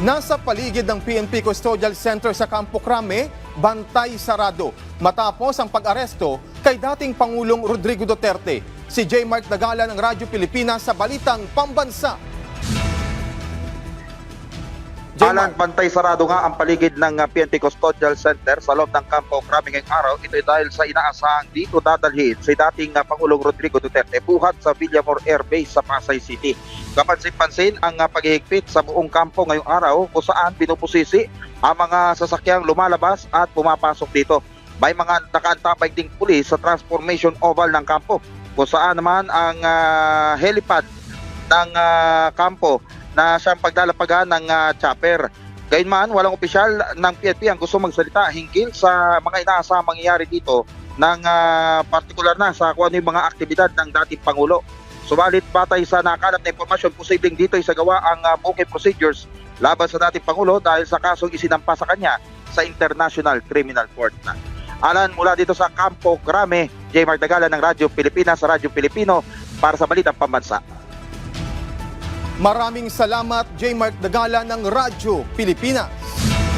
Nasa paligid ng PNP Custodial Center sa Campo Crame, bantay sarado matapos ang pag-aresto kay dating Pangulong Rodrigo Duterte. Si J. Mark Dagala ng Radyo Pilipinas sa Balitang Pambansa. Alan, bantay sarado nga ang paligid ng PNP Custodial Center sa loob ng Campo Crame ngayong araw. Ito ay dahil sa inaasahang dito dadalhin si dating Pangulong Rodrigo Duterte buhat sa Villamor Air Base sa Pasay City. Kapansin-pansin ang paghihigpit sa buong kampo ngayong araw kung saan pinupusisi ang mga sasakyang lumalabas at pumapasok dito. May mga nakaantabay ding pulis sa Transformation Oval ng kampo kung saan naman ang helipad ng kampo na siyang paglalapagan ng chopper. Gayunman, walang opisyal ng PNP ang gusto magsalita hinggil sa mga inaasahang mangyayari dito ng partikular na sa kung ano yung mga aktibidad ng dating Pangulo. Subalit batay sa nakalap na impormasyon, posibleng dito ay sagawa ang booking procedures laban sa dating Pangulo dahil sa kasong isinampa sa kanya sa International Criminal Court na. Alan, mula dito sa Campo Crame, J. Mark Dagala ng Radyo Pilipinas sa Radyo Pilipino para sa Balitang Pambansa. Maraming salamat, J. Mark Dagala ng Radyo Pilipinas.